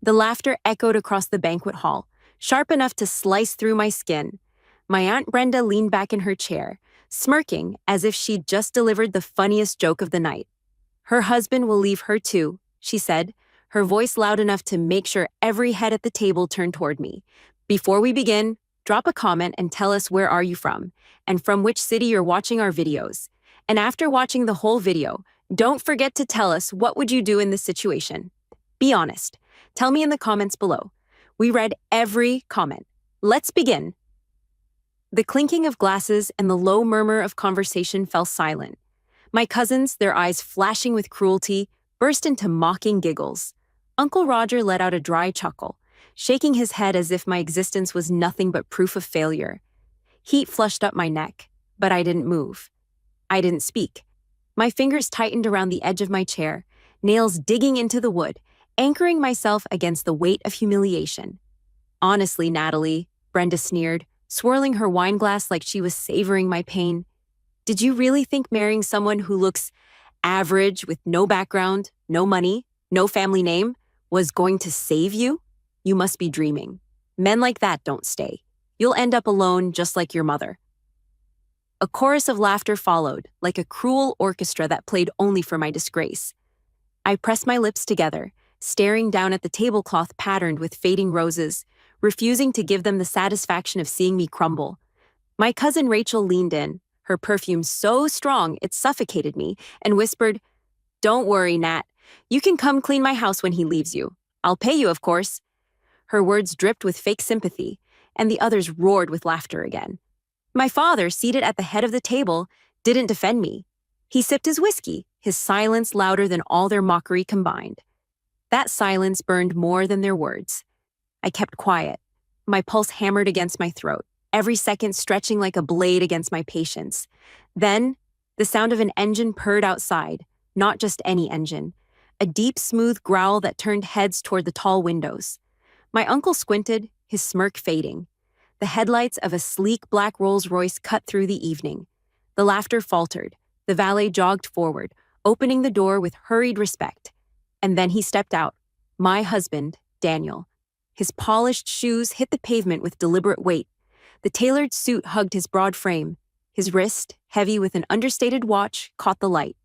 The laughter echoed across the banquet hall, sharp enough to slice through my skin. My Aunt Brenda leaned back in her chair, smirking as if she'd just delivered the funniest joke of the night. "Her husband will leave her too," she said, her voice loud enough to make sure every head at the table turned toward me. "Before we begin, drop a comment and tell us where are you from, and from which city you're watching our videos. And after watching the whole video, don't forget to tell us what would you do in this situation. Be honest. Tell me in the comments below. We read every comment. Let's begin." The clinking of glasses and the low murmur of conversation fell silent. My cousins, their eyes flashing with cruelty, burst into mocking giggles. Uncle Roger let out a dry chuckle, shaking his head as if my existence was nothing but proof of failure. Heat flushed up my neck, but I didn't move. I didn't speak. My fingers tightened around the edge of my chair, nails digging into the wood, anchoring myself against the weight of humiliation. "Honestly, Natalie," Brenda sneered, swirling her wine glass like she was savoring my pain, "did you really think marrying someone who looks average with no background, no money, no family name was going to save you? You must be dreaming. Men like that don't stay. You'll end up alone just like your mother." A chorus of laughter followed, like a cruel orchestra that played only for my disgrace. I pressed my lips together, staring down at the tablecloth patterned with fading roses, refusing to give them the satisfaction of seeing me crumble. My cousin Rachel leaned in, her perfume so strong it suffocated me, and whispered, "Don't worry, Nat. You can come clean my house when he leaves you. I'll pay you, of course." Her words dripped with fake sympathy, and the others roared with laughter again. My father, seated at the head of the table, didn't defend me. He sipped his whiskey, his silence louder than all their mockery combined. That silence burned more than their words. I kept quiet. My pulse hammered against my throat, every second stretching like a blade against my patience. Then, the sound of an engine purred outside, not just any engine. A deep, smooth growl that turned heads toward the tall windows. My uncle squinted, his smirk fading. The headlights of a sleek black Rolls-Royce cut through the evening. The laughter faltered. The valet jogged forward, opening the door with hurried respect. And then he stepped out. My husband, Daniel. His polished shoes hit the pavement with deliberate weight. The tailored suit hugged his broad frame. His wrist, heavy with an understated watch, caught the light.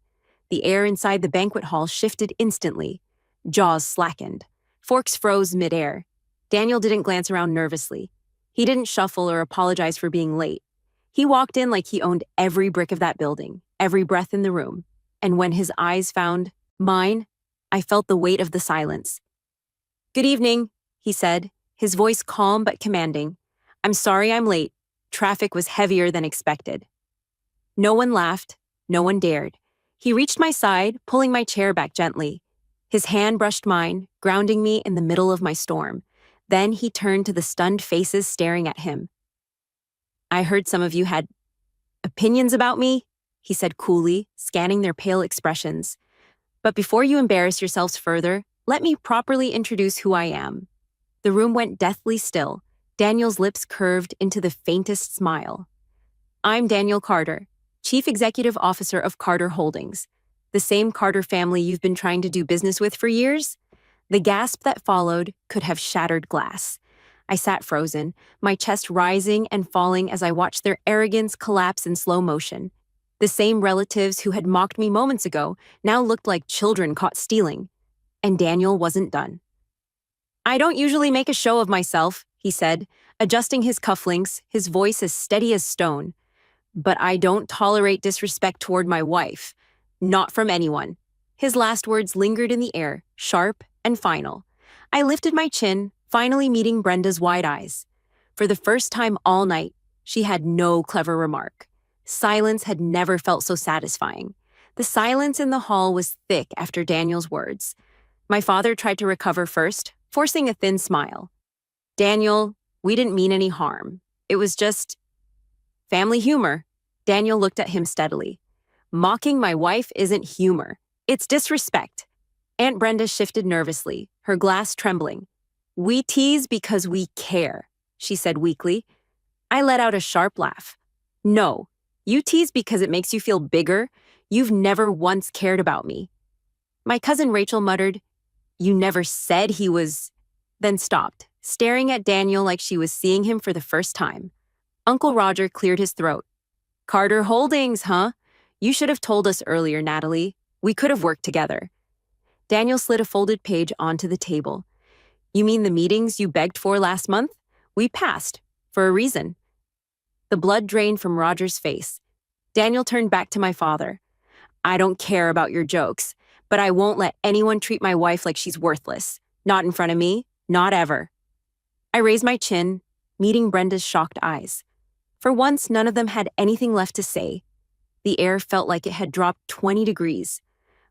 The air inside the banquet hall shifted instantly. Jaws slackened. Forks froze midair. Daniel didn't glance around nervously. He didn't shuffle or apologize for being late. He walked in like he owned every brick of that building, every breath in the room. And when his eyes found mine, I felt the weight of the silence. "Good evening," he said, his voice calm but commanding. "I'm sorry I'm late. Traffic was heavier than expected." No one laughed. No one dared. He reached my side, pulling my chair back gently. His hand brushed mine, grounding me in the middle of my storm. Then he turned to the stunned faces staring at him. "I heard some of you had opinions about me," he said coolly, scanning their pale expressions. "But before you embarrass yourselves further, let me properly introduce who I am." The room went deathly still. Daniel's lips curved into the faintest smile. "I'm Daniel Carter, Chief Executive Officer of Carter Holdings, the same Carter family you've been trying to do business with for years." The gasp that followed could have shattered glass. I sat frozen, my chest rising and falling as I watched their arrogance collapse in slow motion. The same relatives who had mocked me moments ago now looked like children caught stealing. And Daniel wasn't done. "I don't usually make a show of myself," he said, adjusting his cufflinks, his voice as steady as stone. "But I don't tolerate disrespect toward my wife. Not from anyone." His last words lingered in the air, sharp and final. I lifted my chin, finally meeting Brenda's wide eyes. For the first time all night, she had no clever remark. Silence had never felt so satisfying. The silence in the hall was thick after Daniel's words. My father tried to recover first, forcing a thin smile. "Daniel, we didn't mean any harm. It was just family humor." Daniel looked at him steadily. "Mocking my wife isn't humor. It's disrespect." Aunt Brenda shifted nervously, her glass trembling. "We tease because we care," she said weakly. I let out a sharp laugh. "No, you tease because it makes you feel bigger. You've never once cared about me." My cousin Rachel muttered, "You never said he was..." then stopped, staring at Daniel like she was seeing him for the first time. Uncle Roger cleared his throat. Carter Holdings, huh? You should have told us earlier, Natalie. We could have worked together. Daniel slid a folded page onto the table. You mean the meetings you begged for last month? We passed, for a reason. The blood drained from Roger's face. Daniel turned back to my father. I don't care about your jokes, but I won't let anyone treat my wife like she's worthless. Not in front of me, not ever. I raised my chin, meeting Brenda's shocked eyes. For once, none of them had anything left to say. The air felt like it had dropped 20 degrees.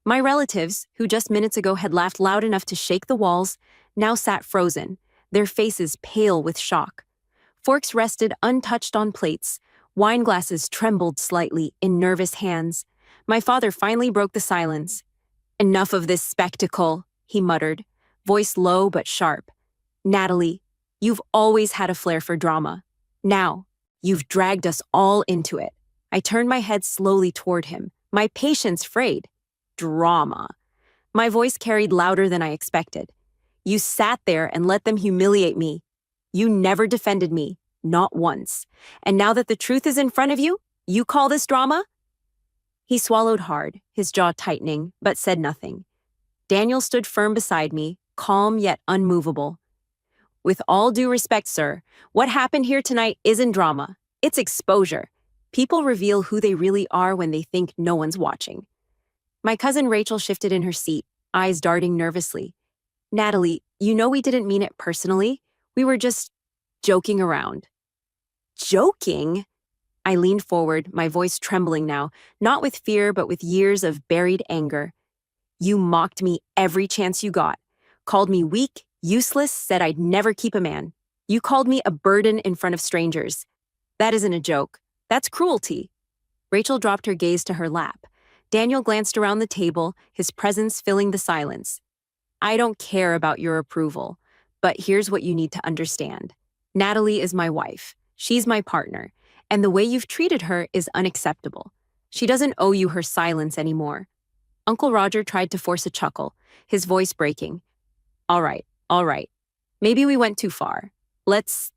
My relatives, who just minutes ago had laughed loud enough to shake the walls, now sat frozen, their faces pale with shock. Forks rested untouched on plates. Wine glasses trembled slightly in nervous hands. My father finally broke the silence. Enough of this spectacle, he muttered, voice low but sharp. Natalie, you've always had a flair for drama. Now, you've dragged us all into it. I turned my head slowly toward him, my patience frayed. Drama. My voice carried louder than I expected. You sat there and let them humiliate me. You never defended me, not once. And now that the truth is in front of you, you call this drama? He swallowed hard, his jaw tightening, but said nothing. Daniel stood firm beside me, calm yet unmovable. With all due respect, sir, what happened here tonight isn't drama. It's exposure. People reveal who they really are when they think no one's watching. My cousin Rachel shifted in her seat, eyes darting nervously. Natalie, you know we didn't mean it personally. We were just joking around. Joking? I leaned forward, my voice trembling now, not with fear but with years of buried anger. You mocked me every chance you got. Called me weak, useless, said I'd never keep a man. You called me a burden in front of strangers. That isn't a joke. That's cruelty. Rachel dropped her gaze to her lap. Daniel glanced around the table, his presence filling the silence. I don't care about your approval, but here's what you need to understand. Natalie is my wife. She's my partner, and the way you've treated her is unacceptable. She doesn't owe you her silence anymore. Uncle Roger tried to force a chuckle, his voice breaking. All right. Maybe we went too far. Let's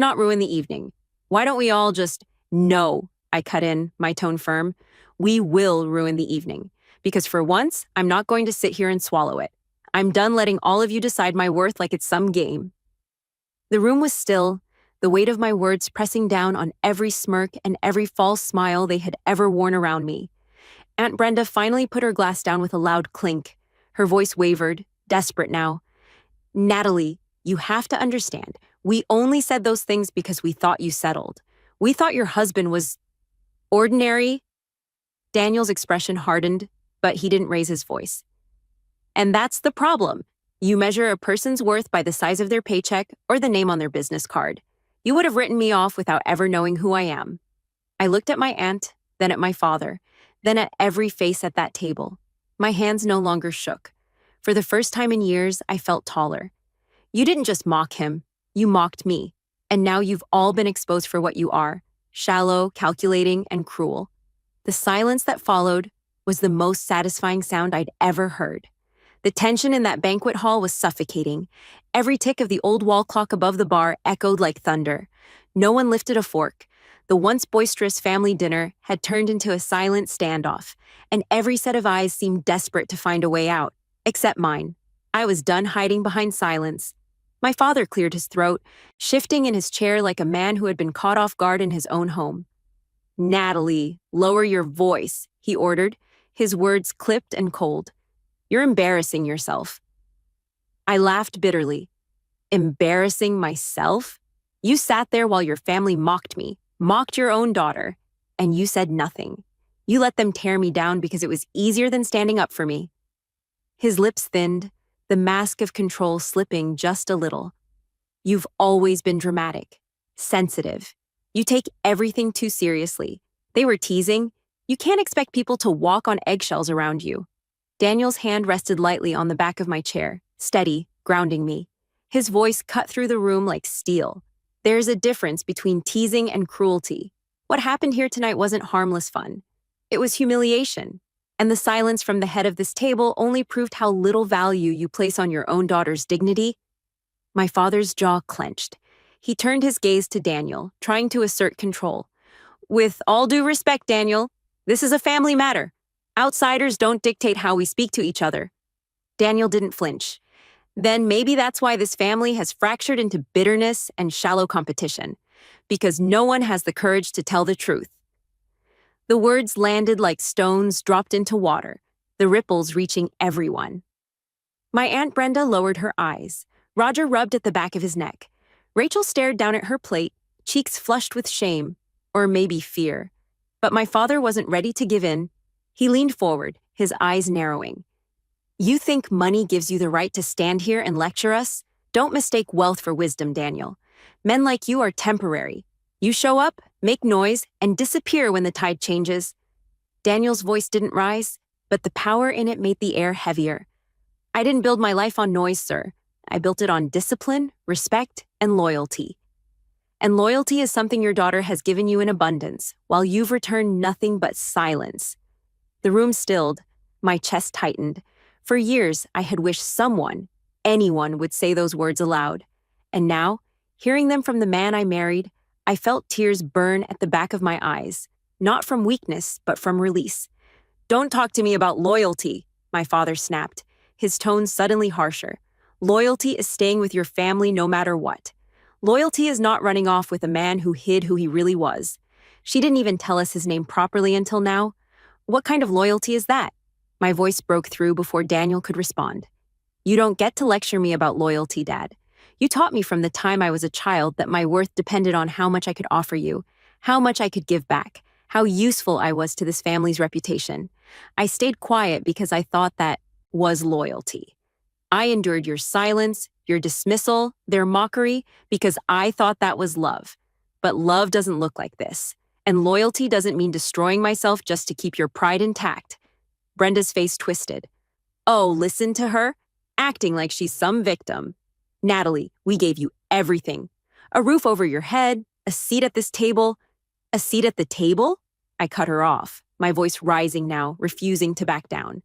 not ruin the evening. Why don't we all just... No, I cut in, my tone firm. We will ruin the evening. Because for once, I'm not going to sit here and swallow it. I'm done letting all of you decide my worth like it's some game. The room was still, the weight of my words pressing down on every smirk and every false smile they had ever worn around me. Aunt Brenda finally put her glass down with a loud clink. Her voice wavered, desperate now. Natalie, you have to understand. We only said those things because we thought you settled. We thought your husband was... ordinary. Daniel's expression hardened, but he didn't raise his voice. And that's the problem. You measure a person's worth by the size of their paycheck or the name on their business card. You would have written me off without ever knowing who I am. I looked at my aunt, then at my father, then at every face at that table. My hands no longer shook. For the first time in years, I felt taller. You didn't just mock him. You mocked me. And now you've all been exposed for what you are, shallow, calculating, and cruel. The silence that followed was the most satisfying sound I'd ever heard. The tension in that banquet hall was suffocating. Every tick of the old wall clock above the bar echoed like thunder. No one lifted a fork. The once boisterous family dinner had turned into a silent standoff, and every set of eyes seemed desperate to find a way out, except mine. I was done hiding behind silence. My father cleared his throat, shifting in his chair like a man who had been caught off guard in his own home. Natalie, lower your voice, he ordered, his words clipped and cold. You're embarrassing yourself. I laughed bitterly. Embarrassing myself? You sat there while your family mocked me, mocked your own daughter, and you said nothing. You let them tear me down because it was easier than standing up for me. His lips thinned, the mask of control slipping just a little. You've always been dramatic, sensitive. You take everything too seriously. They were teasing. You can't expect people to walk on eggshells around you. Daniel's hand rested lightly on the back of my chair, steady, grounding me. His voice cut through the room like steel. There's a difference between teasing and cruelty. What happened here tonight wasn't harmless fun. It was humiliation. And the silence from the head of this table only proved how little value you place on your own daughter's dignity. My father's jaw clenched. He turned his gaze to Daniel, trying to assert control. With all due respect, Daniel, this is a family matter. Outsiders don't dictate how we speak to each other. Daniel didn't flinch. Then maybe that's why this family has fractured into bitterness and shallow competition, because no one has the courage to tell the truth. The words landed like stones dropped into water, the ripples reaching everyone. My Aunt Brenda lowered her eyes. Roger rubbed at the back of his neck. Rachel stared down at her plate, cheeks flushed with shame, or maybe fear. But my father wasn't ready to give in. He leaned forward, his eyes narrowing. You think money gives you the right to stand here and lecture us? Don't mistake wealth for wisdom, Daniel. Men like you are temporary. You show up, make noise, and disappear when the tide changes. Daniel's voice didn't rise, but the power in it made the air heavier. I didn't build my life on noise, sir. I built it on discipline, respect, and loyalty. And loyalty is something your daughter has given you in abundance, while you've returned nothing but silence. The room stilled. My chest tightened. For years, I had wished someone, anyone, would say those words aloud. And now, hearing them from the man I married, I felt tears burn at the back of my eyes, not from weakness, but from release. Don't talk to me about loyalty, my father snapped, his tone suddenly harsher. Loyalty is staying with your family no matter what. Loyalty is not running off with a man who hid who he really was. She didn't even tell us his name properly until now. What kind of loyalty is that? My voice broke through before Daniel could respond. You don't get to lecture me about loyalty, Dad. You taught me from the time I was a child that my worth depended on how much I could offer you, how much I could give back, how useful I was to this family's reputation. I stayed quiet because I thought that was loyalty. I endured your silence, your dismissal, their mockery, because I thought that was love. But love doesn't look like this. And loyalty doesn't mean destroying myself just to keep your pride intact. Brenda's face twisted. Oh, listen to her? Acting like she's some victim. Natalie, we gave you everything. A roof over your head, a seat at this table. A seat at the table? I cut her off, my voice rising now, refusing to back down.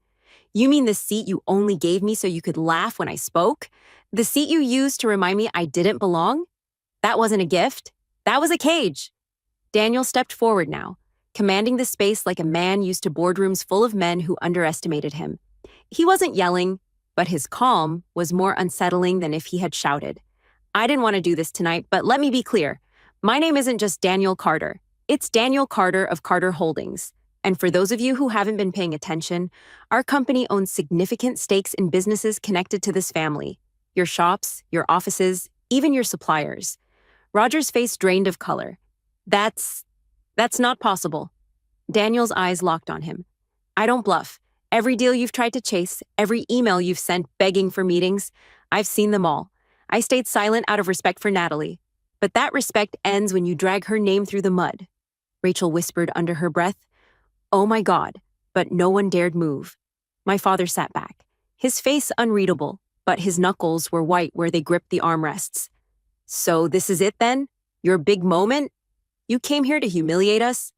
You mean the seat you only gave me so you could laugh when I spoke? The seat you used to remind me I didn't belong? That wasn't a gift. That was a cage. Daniel stepped forward now, commanding the space like a man used to boardrooms full of men who underestimated him. He wasn't yelling, but his calm was more unsettling than if he had shouted. I didn't want to do this tonight, but let me be clear. My name isn't just Daniel Carter. It's Daniel Carter of Carter Holdings. And for those of you who haven't been paying attention, our company owns significant stakes in businesses connected to this family. Your shops, your offices, even your suppliers. Roger's face drained of color. That's not possible. Daniel's eyes locked on him. I don't bluff. Every deal you've tried to chase, every email you've sent begging for meetings, I've seen them all. I stayed silent out of respect for Natalie. But that respect ends when you drag her name through the mud. Rachel whispered under her breath. Oh my God, but no one dared move. My father sat back, his face unreadable, but his knuckles were white where they gripped the armrests. So this is it then? Your big moment? You came here to humiliate us?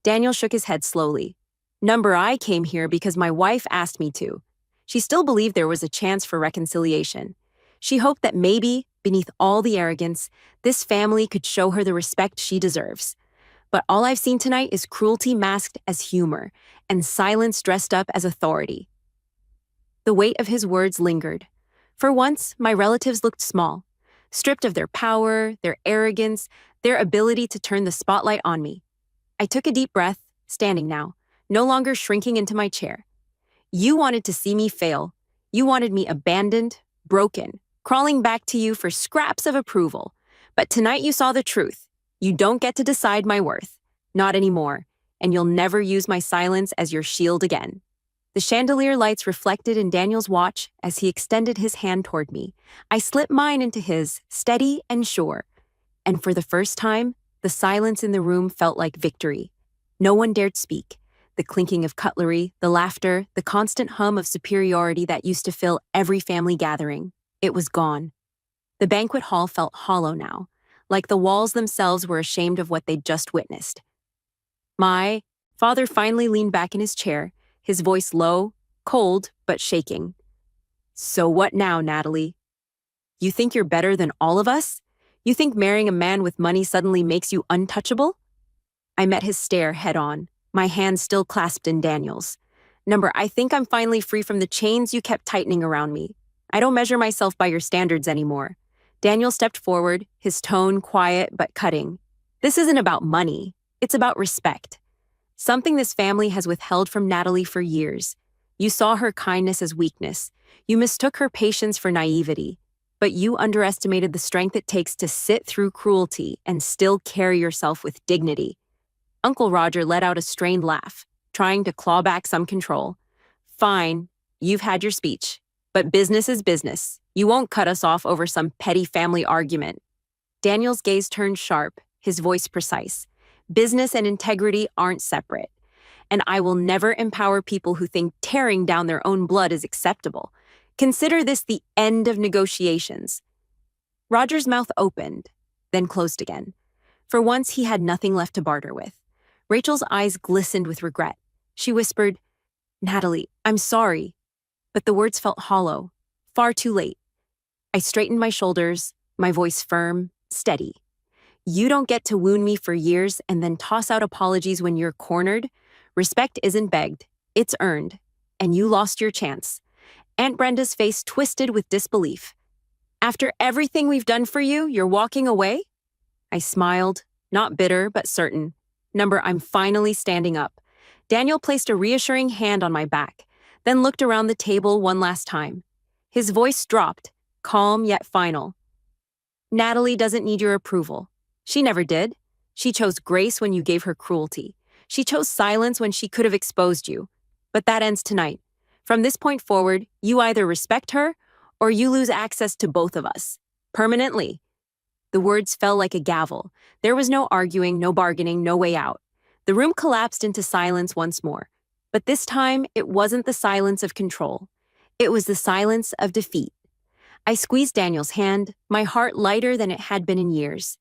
Daniel shook his head slowly. Number I came here because my wife asked me to. She still believed there was a chance for reconciliation. She hoped that maybe, beneath all the arrogance, this family could show her the respect she deserves. But all I've seen tonight is cruelty masked as humor, and silence dressed up as authority. The weight of his words lingered. For once, my relatives looked small, stripped of their power, their arrogance, their ability to turn the spotlight on me. I took a deep breath, standing now, no longer shrinking into my chair. You wanted to see me fail. You wanted me abandoned, broken, crawling back to you for scraps of approval. But tonight you saw the truth. You don't get to decide my worth. Not anymore. And you'll never use my silence as your shield again. The chandelier lights reflected in Daniel's watch as he extended his hand toward me. I slipped mine into his, steady and sure. And for the first time, the silence in the room felt like victory. No one dared speak. The clinking of cutlery, the laughter, the constant hum of superiority that used to fill every family gathering. It was gone. The banquet hall felt hollow now, like the walls themselves were ashamed of what they'd just witnessed. My father finally leaned back in his chair, his voice low, cold, but shaking. So what now, Natalie? You think you're better than all of us? You think marrying a man with money suddenly makes you untouchable? I met his stare head on, my hand still clasped in Daniel's. Number, I think I'm finally free from the chains you kept tightening around me. I don't measure myself by your standards anymore. Daniel stepped forward, his tone quiet but cutting. This isn't about money. It's about respect. Something this family has withheld from Natalie for years. You saw her kindness as weakness. You mistook her patience for naivety. But you underestimated the strength it takes to sit through cruelty and still carry yourself with dignity. Uncle Roger let out a strained laugh, trying to claw back some control. Fine, you've had your speech. But business is business. You won't cut us off over some petty family argument. Daniel's gaze turned sharp, his voice precise. Business and integrity aren't separate. And I will never empower people who think tearing down their own blood is acceptable. Consider this the end of negotiations. Roger's mouth opened, then closed again. For once, he had nothing left to barter with. Rachel's eyes glistened with regret. She whispered, "Natalie, I'm sorry." But the words felt hollow, far too late. I straightened my shoulders, my voice firm, steady. You don't get to wound me for years and then toss out apologies when you're cornered. Respect isn't begged, it's earned. And you lost your chance. Aunt Brenda's face twisted with disbelief. After everything we've done for you, you're walking away? I smiled, not bitter, but certain. Number, I'm finally standing up. Daniel placed a reassuring hand on my back, then looked around the table one last time. His voice dropped, calm yet final. Natalie doesn't need your approval. She never did. She chose grace when you gave her cruelty. She chose silence when she could have exposed you. But that ends tonight. From this point forward, you either respect her or you lose access to both of us. Permanently. The words fell like a gavel. There was no arguing, no bargaining, no way out. The room collapsed into silence once more. But this time, it wasn't the silence of control. It was the silence of defeat. I squeezed Daniel's hand, my heart lighter than it had been in years.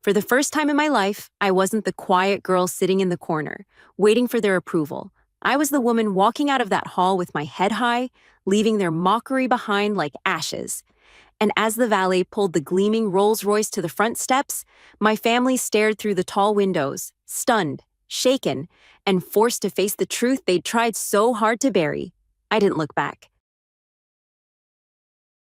For the first time in my life, I wasn't the quiet girl sitting in the corner, waiting for their approval. I was the woman walking out of that hall with my head high, leaving their mockery behind like ashes. And as the valet pulled the gleaming Rolls-Royce to the front steps, my family stared through the tall windows, stunned, shaken, and forced to face the truth they'd tried so hard to bury. I didn't look back.